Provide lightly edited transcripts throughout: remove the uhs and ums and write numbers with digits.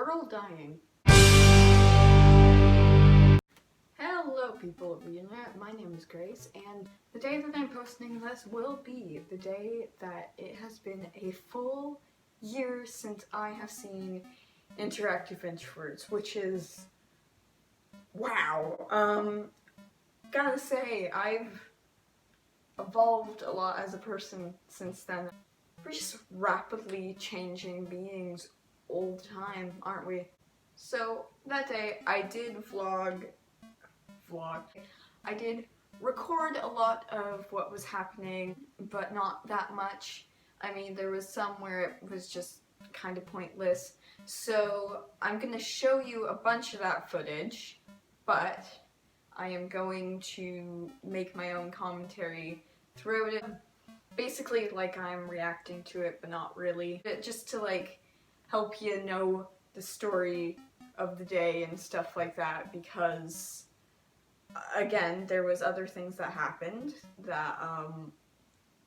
world dying. Hello people of the internet, my name is Grace, and the day that I'm posting this will be the day that it has been a full year since I have seen Interactive Introverts, which is... wow. Gotta say, I've evolved a lot as a person since then. We're just rapidly changing beings all the time, aren't we? So that day I did I did record a lot of what was happening, but not that much. I mean, there was some where it was just kind of pointless. So I'm gonna show you a bunch of that footage, but I am going to make my own commentary throughout it. Basically like I'm reacting to it, but not really. Just to like help you know the story of the day and stuff like that, because again, there was other things that happened that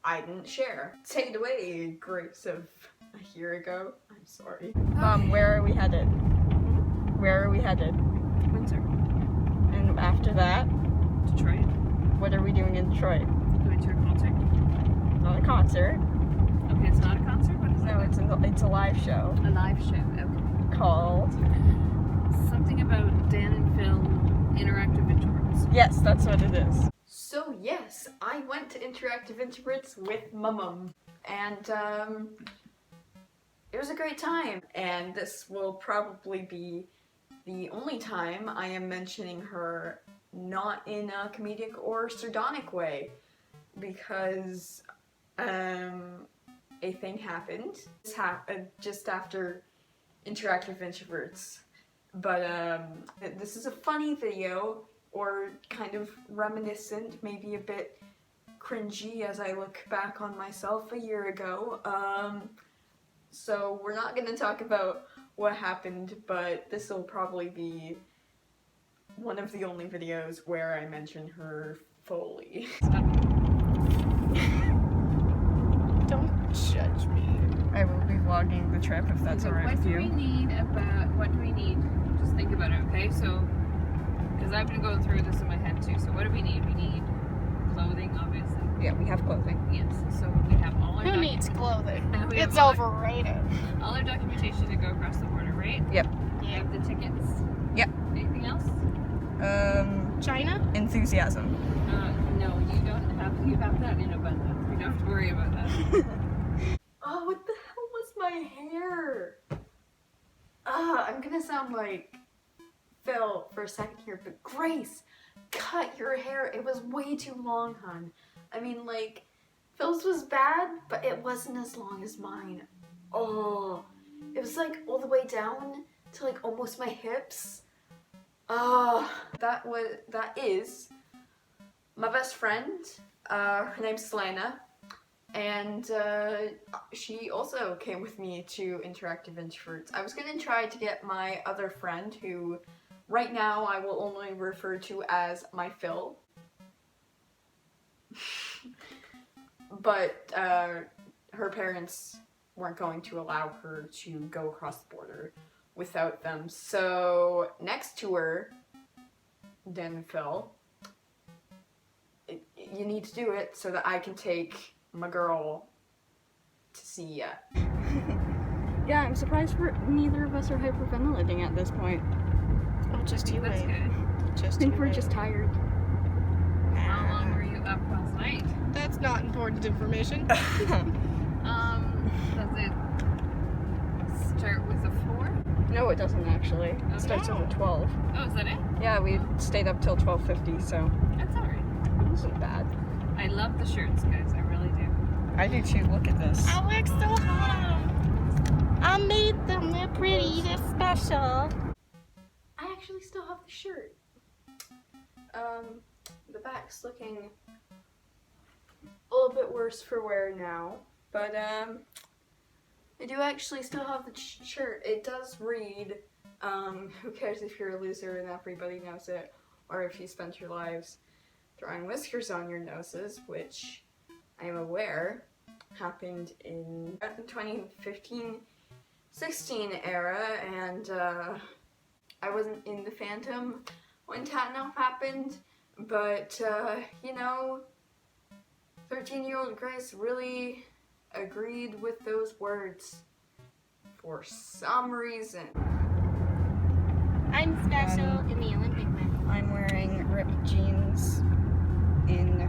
I didn't share. Take it away, Grace of a year ago. I'm sorry. Where are we headed? Where are we headed? Windsor. And after that? Detroit. What are we doing in Detroit? Going to a concert. Not a concert. Okay, it's not a concert? What is it? No, it's a live show. A live show, okay. Called? Something about Dan and Phil, Interactive Introverts. Yes, that's what it is. So yes, I went to Interactive Introverts with my mum, and it was a great time, and this will probably be the only time I am mentioning her not in a comedic or sardonic way, because a thing happened. This happened just after Interactive Introverts, but this is a funny video, or kind of reminiscent, maybe a bit cringy as I look back on myself a year ago. So we're not gonna talk about what happened, but this will probably be one of the only videos where I mention her fully. Don't judge me. I will be vlogging the trip if that's alright with you. What do we need? Just think about it, okay? So, because I've been going through this in my head too. So what do we need? We need clothing, obviously. Yeah, we have clothing. Yes. So we have all our Who needs clothing? It's all overrated. all our documentation to go across the border, right? Yep. We have the tickets. Yep. Anything else? China? Enthusiasm. No, you have that in abundance. You don't have to worry about that. Oh, what the hell was my hair? I'm gonna sound like Phil for a second here, but Grace, cut your hair. It was way too long, hun. I mean, like, Phil's was bad, but it wasn't as long as mine. Oh, it was like all the way down to like almost my hips. That is my best friend. Her name's Selaena, and she also came with me to Interactive Introverts. I was gonna try to get my other friend, who right now I will only refer to as my Phil. But her parents weren't going to allow her to go across the border without them. So next to her, Dan and Phil, you need to do it so that I can take my girl to see ya. Yeah, I'm surprised neither of us are hyperventilating at this point. Oh, just you That's wait. good. Just I think you we're wait. just tired. How long were you up last night? That's not important information. Does it start with a 4? No, it doesn't actually. It starts with a 12. Oh, is that it? Yeah, we stayed up till 12:50, so That's alright. it wasn't bad. I love the shirts, guys. I really do. I do too. Look at this. I worked so hard. I made them. They're pretty. They're special. I actually still have the shirt. The back's looking a little bit worse for wear now, but I do actually still have the shirt. It does read, who cares if you're a loser and everybody knows it, or if you spent your lives drawing whiskers on your noses, which I am aware happened in 2015 16 era, and I wasn't in the Phantom when Tatnall happened, but you know, 13-year-old Grace really agreed with those words for some reason. I'm special in the Olympic one. I'm wearing ripped jeans in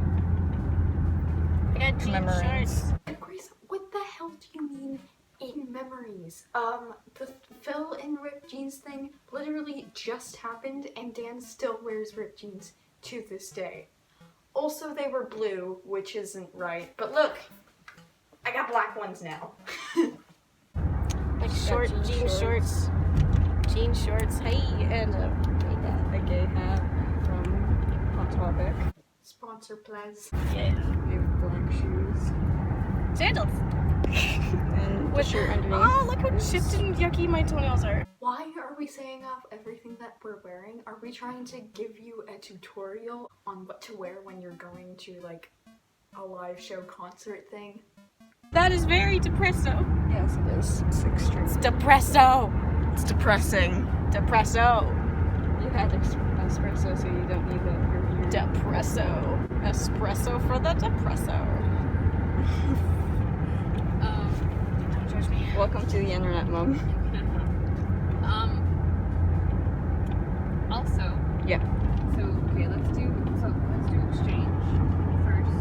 I got jean commemorations. shorts. Grace, what the hell do you mean in memories? The Phil in ripped jeans thing literally just happened, and Dan still wears ripped jeans to this day. Also, they were blue, which isn't right, but look, I got black ones now. Like short jean shorts. Jean shorts. Hey, and A gay hat from Hot Topic. Sponsor please. yeah. We have black shoes. Sandals. And the shirt underneath. Oh, look how is- chipped and yucky my toenails are. Why are we saying off everything that we're wearing? Are we trying to give you a tutorial on what to wear when you're going to like a live show concert thing? That is very depresso. Yes, it is. 6 string. It's depresso. It's depressing. Depresso. You had espresso, so you don't need that for your Depresso. Espresso for the depresso. Don't judge me. Welcome to the internet, Mom. Also. Yeah. So okay, let's do exchange first,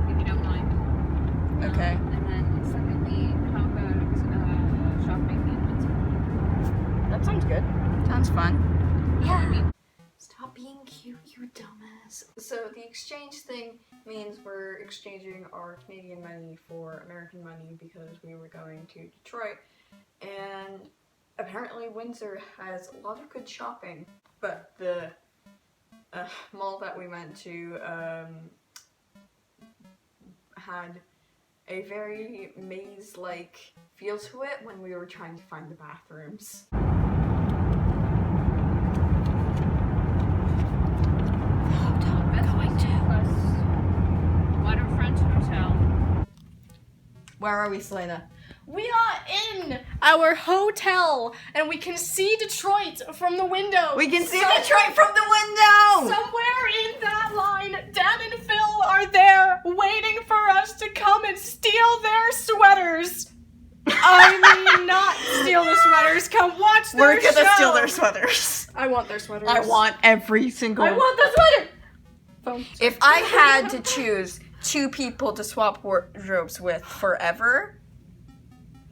if you don't mind. Okay. And then secondly, how about shopping in Windsor? That sounds good. Sounds fun. Yeah. Stop being cute, you dumbass. So the exchange thing means we're exchanging our Canadian money for American money because we were going to Detroit, and apparently Windsor has a lot of good shopping, but the mall that we went to had a very maze-like feel to it when we were trying to find the bathrooms. Waterfront Hotel. Where are we, Selaena? We are in our hotel, and we can see Detroit from the window. We can see Detroit from the window! Somewhere in that line, Dan and Phil are there waiting for us to come and steal their sweaters. I mean, not steal the sweaters. Come watch their We're gonna show. steal their sweaters. I want their sweaters. I want every single I want the sweater. Phone. If I had to choose 2 people to swap wardrobes with forever,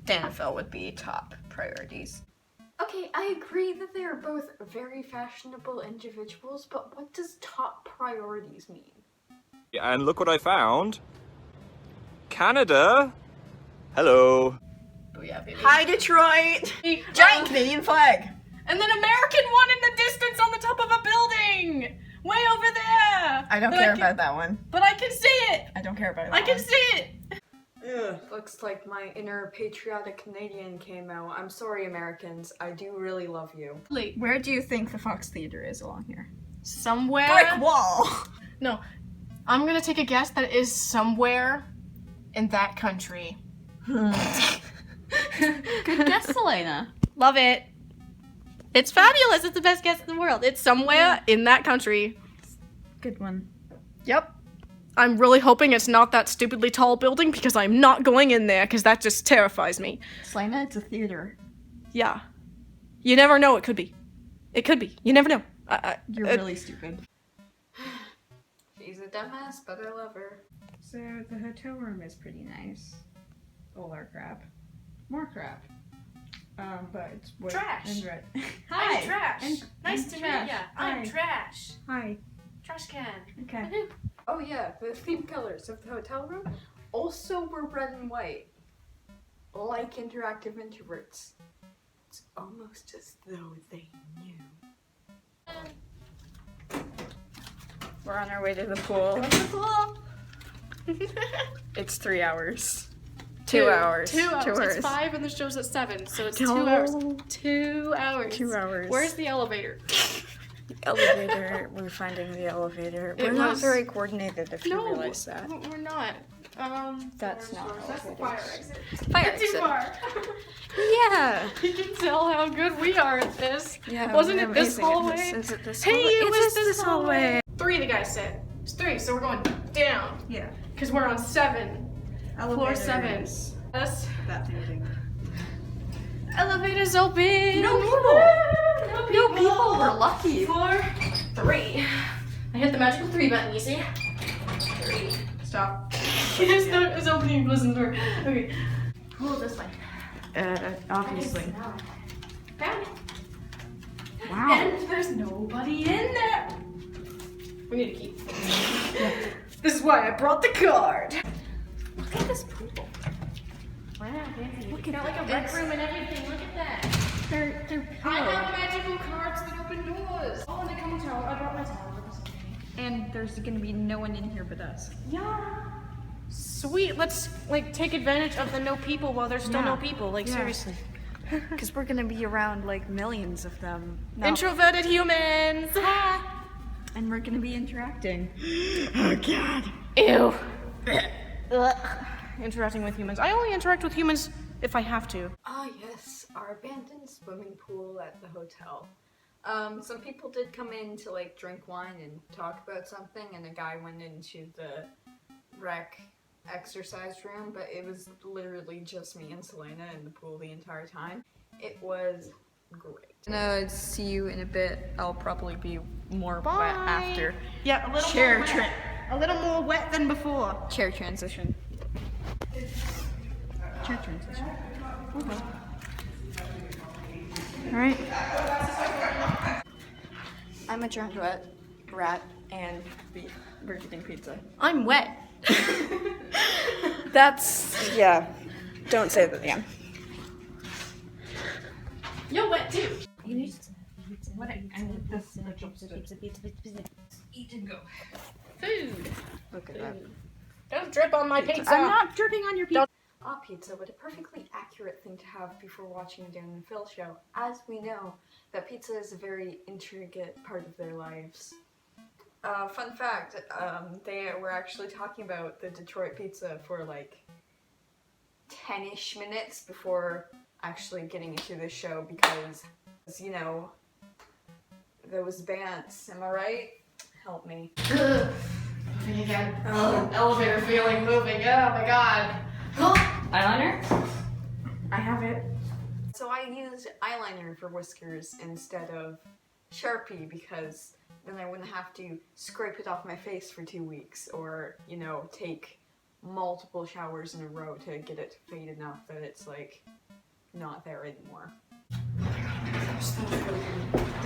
Dan and Phil would be top priorities. Okay, I agree that they are both very fashionable individuals, but what does top priorities mean? And look what I found. Canada. Hello. Oh yeah, baby. Hi, Detroit! Giant Canadian flag! And then American one in the distance on the top of a building, way over there. I don't care about that one. But I can see it. I don't care about that I can one. see it. Ugh. Looks like my inner patriotic Canadian came out. I'm sorry, Americans. I do really love you. Where do you think the Fox Theater is along here? Somewhere. Brick wall! No, I'm gonna take a guess that it is somewhere in that country. Good guess, Selaena. Love it. It's fabulous. It's the best guess in the world. It's somewhere in that country. Good one. Yep. I'm really hoping it's not that stupidly tall building because I'm not going in there because that just terrifies me. Selaena, it's a theater. Yeah. You never know. It could be. It could be. You never know. You're really stupid. She's a dumbass, but I love her. So the hotel room is pretty nice. All our crap. More crap. But it's what Trash. Hi. I'm Trash. Nice and to Trash. meet ya. Hi. I'm Trash. Hi. Trash can. Okay. Oh yeah, the theme colors of the hotel room also were red and white. Like interactive introverts. It's almost as though they knew. We're on our way to the pool. It's 3 hours. 2 hours. 2 hours. 2 hours. It's 5 and the show's at 7, so it's No. 2 hours. 2 hours. 2 hours. Where's the elevator? Elevator. We're finding the elevator. It We're not was- very coordinated if you No, realize that. we're not. That's not That's the elevators. fire exit. Fire Too exit. far. yeah. You can tell how good we are at this. Yeah. Wasn't we're it this amazing at hallway? Is it this Hey, hallway? it was is this hallway. 3, the guy said. It's 3, so we're going down. Yeah. Because we're on 7. Floor 7. Yes. That thing. Elevator's open. No people. No people. We're lucky. Floor 3. I hit the magical 3 button, you see? 3. Stop. It's opening and closing the door. Okay. Pull this way. Obviously. Found it. Wow. And there's nobody in there. We need a key. This is why I brought the card. Look at this pool. Wow, fancy. Look at got like a rec room and everything. Look at that. They're I have magical cards that open doors. Oh, and they come with towel. I brought my towel. And there's gonna be no one in here but us. Yeah. Sweet. Let's like take advantage of the no people while there's still no people. Like seriously. Because we're gonna be around like millions of them. No. Introverted humans. And we're gonna be interacting. Oh god. Ew. Ugh. Interacting with humans. I only interact with humans if I have to. Ah, yes, our abandoned swimming pool at the hotel. Some people did come in to like drink wine and talk about something, and a guy went into the rec exercise room, but it was literally just me and Selaena in the pool the entire time. It was great. I'm gonna see you in a bit. I'll probably be more Bye. wet after. Yeah, a little Chair more wet. A little more wet than before. Chair transition. Chair transition. Okay. Alright. I'm a drowned rat and we're getting pizza. I'm wet. That's, yeah. Don't say that again. You're wet too. What I need this eat and go. Food. Look at that. Don't drip on my pizza. I'm not dripping on your pizza. Ah, pizza, what a perfectly accurate thing to have before watching a Dan and Phil show, as we know that pizza is a very intricate part of their lives. Fun fact, they were actually talking about the Detroit pizza for like 10-ish minutes before actually getting into the show because, you know, those bands, am I right? Help me. Moving again. Oh, elevator feeling moving. Oh my god. Eyeliner? I have it. So I used eyeliner for whiskers instead of Sharpie because then I wouldn't have to scrape it off my face for 2 weeks or, you know, take multiple showers in a row to get it to fade enough that it's like not there anymore. That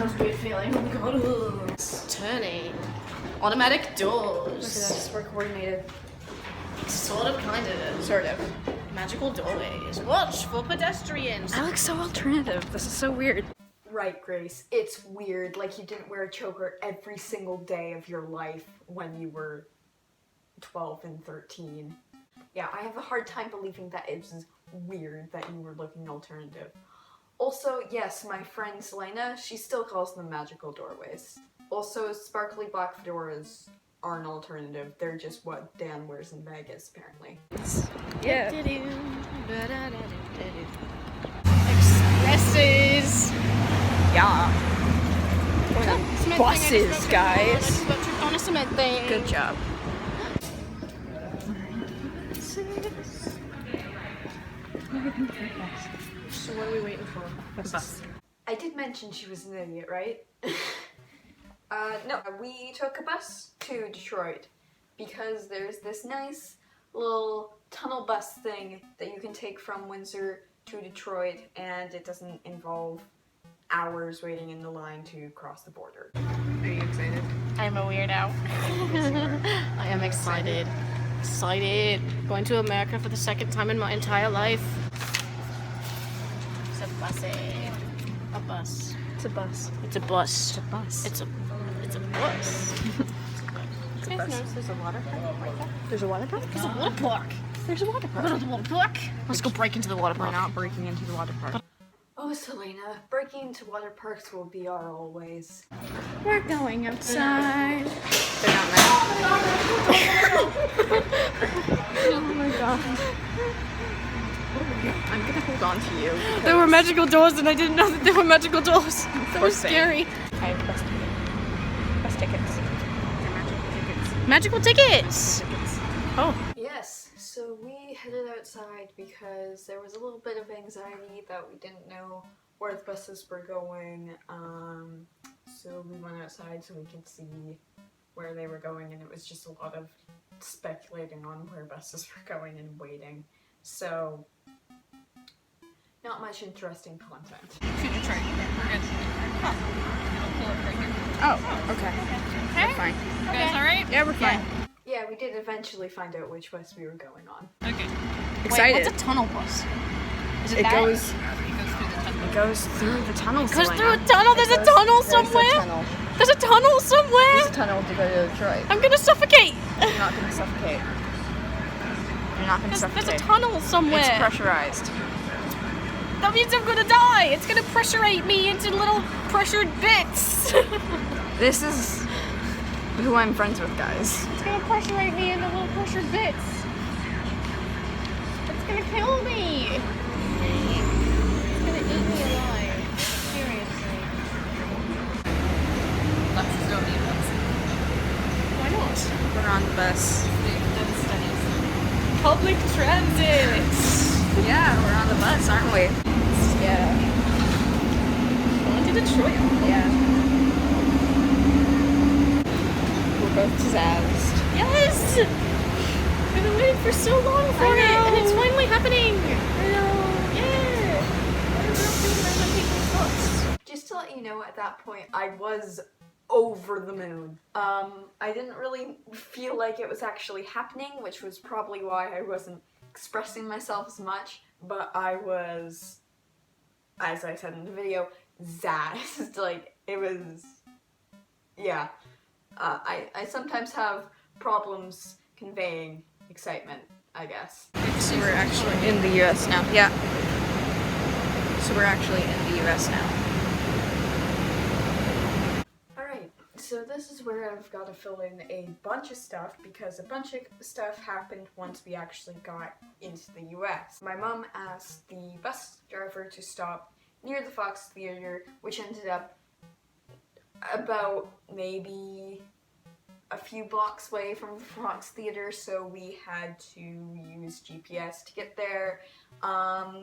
was a good feeling. Oh my god. Turning. Automatic doors. We're coordinated. Sort of, kind of. Sort of. Magical doorways. Watch for pedestrians. I look so alternative. This is so weird. Right, Grace. It's weird. Like you didn't wear a choker every single day of your life when you were 12 and 13. Yeah, I have a hard time believing that it's weird that you were looking alternative. Also, yes, my friend Selaena, she still calls them magical doorways. Also, sparkly black fedoras are an alternative. They're just what Dan wears in Vegas, apparently. Yeah. Expresses. Yeah. Cement Buses, thing, I just guys. got tripped on a cement thing. Good job. So what are we waiting for? The bus. I did mention she was an idiot, right? No, we took a bus to Detroit because there's this nice little tunnel bus thing that you can take from Windsor to Detroit and it doesn't involve hours waiting in the line to cross the border. Are you excited? I'm a weirdo. I am excited. Excited. Going to America for the second time in my entire life. It's a bus. A bus. It's a bus. It's a bus. It's a bus. It's a bus. It's a You guys bus. notice there's a water park right there? There's a water park? There's a water park. There's a water Go to the water park. Let's go break into the water We're park. not breaking into the water park. Oh, Selaena, breaking into water parks will be our always. We're going outside. They're not Oh my god. I'm gonna hold on to you. There were magical doors and I didn't know that there were magical doors. That was thing. scary. I have best tickets. They're Magical tickets! Oh. Yes, so we headed outside because there was a little bit of anxiety that we didn't know where the buses were going. So we went outside so we could see where they were going, and it was just a lot of speculating on where buses were going and waiting. So, not much interesting content. Shoot Detroit. We're good. It'll pull up right here. Oh, okay. Okay. We're fine. You guys alright? Yeah, we're fine. Yeah, we did eventually find out which bus we were going on. Okay. Excited. Wait, what's a tunnel bus? Is it that? goes. It goes through the tunnel. It goes through the tunnel. Goes through a tunnel? There's a tunnel somewhere? There's a tunnel somewhere? There's a tunnel to go to Detroit. I'm gonna suffocate! You're not gonna suffocate. You're not gonna There's suffocate. a tunnel somewhere. It's pressurized. That means I'm gonna die! It's gonna pressurate me into little pressured bits! This is who I'm friends with, guys. It's gonna pressurate me into little pressured bits. It's gonna kill me. It's gonna eat me alive. Seriously. Buses don't need buses. Why not? We're on the bus. They've done studies. Public transit. Yeah, we're on the bus, aren't we? Yeah. Going to Detroit. Yeah. We're both jazzed. Yes. I've been waiting for so long for it, and it's finally happening. I know. Yeah. What a real thing that I'm taking thoughts. Just to let you know, at that point, I was over the moon. I didn't really feel like it was actually happening, which was probably why I wasn't expressing myself as much, but I was, as I said in the video, zazzed. Like, it was, yeah. I sometimes have problems conveying excitement, I guess. So we're actually in the US now. Yeah. So we're actually in the US now. Alright, so this is where I've got to fill in a bunch of stuff because a bunch of stuff happened once we actually got into the US. My mom asked the bus driver to stop near the Fox Theater, which ended up about maybe a few blocks away from the Fox Theater, so we had to use GPS to get there.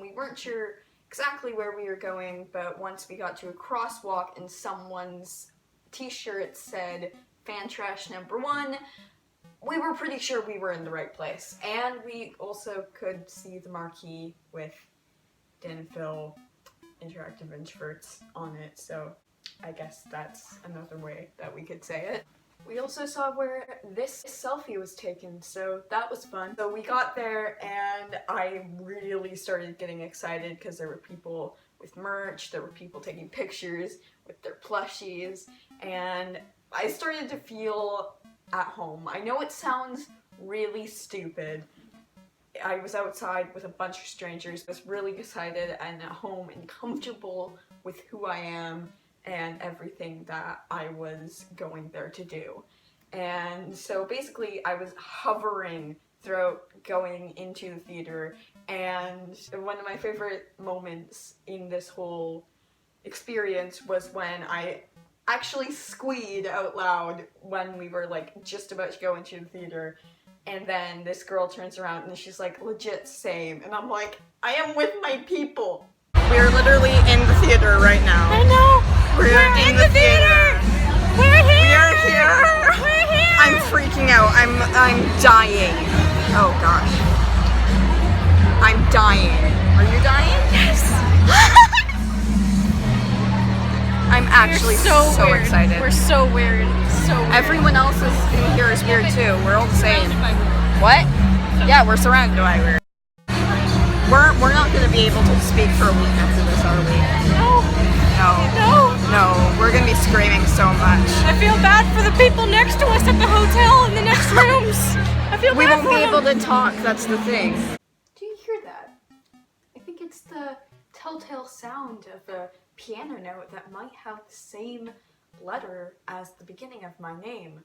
We weren't sure exactly where we were going, but once we got to a crosswalk and someone's t-shirt said fan trash #1, we were pretty sure we were in the right place. And we also could see the marquee with Dan and Phil, interactive introverts, on it, so I guess that's another way that we could say it. We also saw where this selfie was taken, so that was fun. So we got there and I really started getting excited because there were people with merch, there were people taking pictures with their plushies, and I started to feel at home. I know it sounds really stupid. I was outside with a bunch of strangers, I was really excited and at home and comfortable with who I am and everything that I was going there to do. And so basically I was hovering throughout going into the theater, and one of my favorite moments in this whole experience was when I actually squeed out loud when we were like just about to go into the theater, and then this girl turns around and she's like, legit same, and I'm like, I am with my people. We're literally in the theater right now. I know. We're in the theater. We're here. We are here. We're here. I'm freaking out. I'm dying. Oh gosh. I'm dying. Are you dying? Yes. I'm actually so weird. excited. We're so weird. So weird. Everyone else is in here is weird too. We're all the same. What? Yeah, we're surrounded by weird. We're not gonna be able to speak for a week after this, are we? No. No, we're gonna be screaming so much. I feel bad for the people next to us at the hotel in the next rooms. I feel We bad won't for be them. able to talk, that's the thing. Do you hear that? I think it's the telltale sound of a piano note that might have the same letter as the beginning of my name.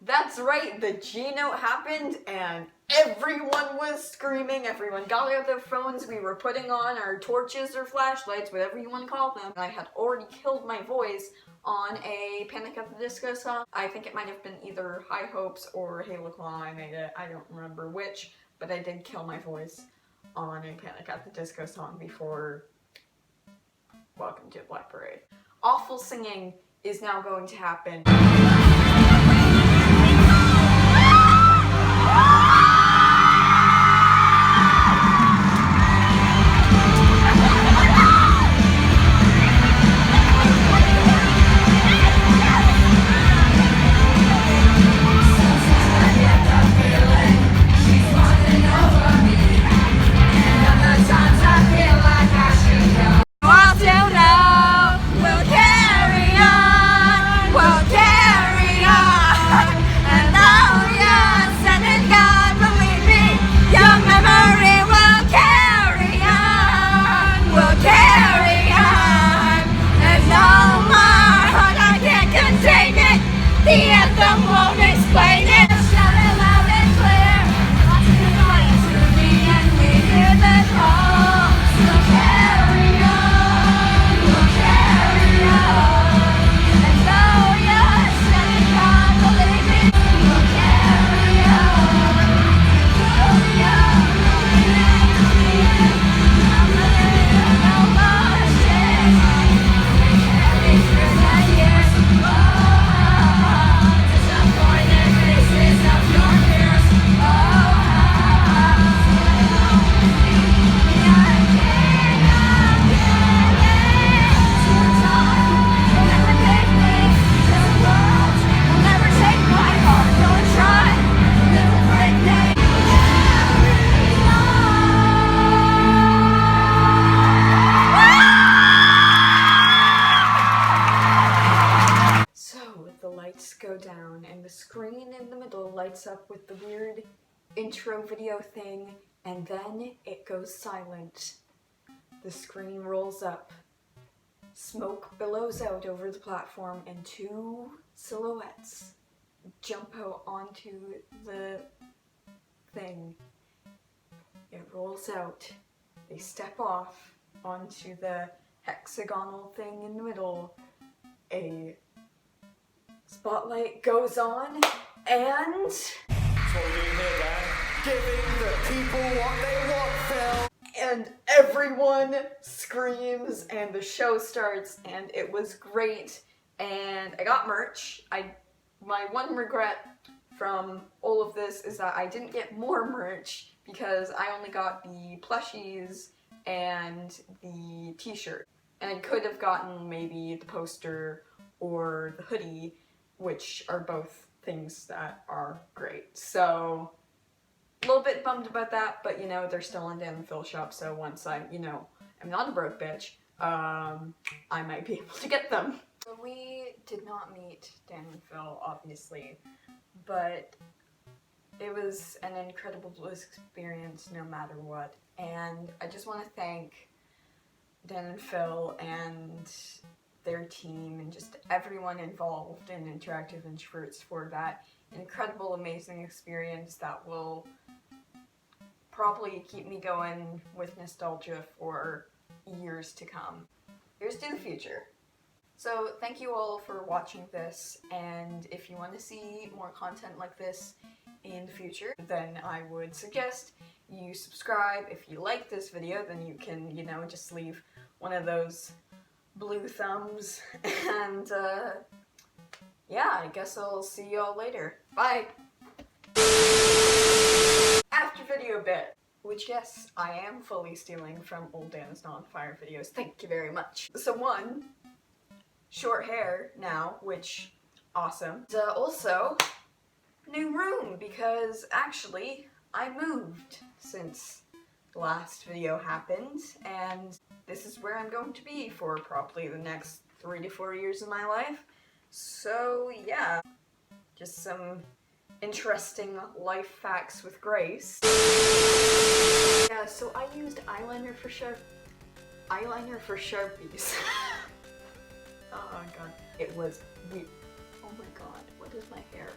That's right, the G-Note happened and everyone was screaming, everyone got out their phones, we were putting on our torches or flashlights, whatever you want to call them. I had already killed my voice on a Panic at the Disco song. I think it might have been either High Hopes or Halo Claw I made it, I don't remember which, but I did kill my voice on a Panic at the Disco song before Welcome to Black Parade. Awful singing is now going to happen. Go down and the screen in the middle lights up with the weird intro video thing, and then it goes silent. The screen rolls up, smoke billows out over the platform, and two silhouettes jump out onto the thing. It rolls out, they step off onto the hexagonal thing in the middle. A spotlight goes on, and giving the people what they want, Phil. And everyone screams, and the show starts, and it was great. And I got merch. My one regret from all of this is that I didn't get more merch because I only got the plushies and the t-shirt. And I could have gotten maybe the poster or the hoodie, which are both things that are great. So, a little bit bummed about that, but you know, they're still in Dan and Phil shop, so once I, you know, I'm not a broke bitch, I might be able to get them. So we did not meet Dan and Phil, obviously, but it was an incredible experience no matter what. And I just want to thank Dan and Phil and their team and just everyone involved in Interactive Introverts for that incredible, amazing experience that will probably keep me going with nostalgia for years to come. Here's to the future. So thank you all for watching this, and if you want to see more content like this in the future, then I would suggest you subscribe. If you like this video, then you can, you know, just leave one of those blue thumbs, and yeah, I guess I'll see y'all later. Bye! After video bit, which yes, I am fully stealing from old Dan's Non-Fire videos, thank you very much. So one, short hair now, which, awesome. Also, new room, because actually, I moved since the last video happened, and this is where I'm going to be for probably the next 3 to 4 years of my life. So yeah, just some interesting life facts with Grace. Yeah, so I used eyeliner for Sharpies. Oh my god, it was weird. Oh my god, what is my hair?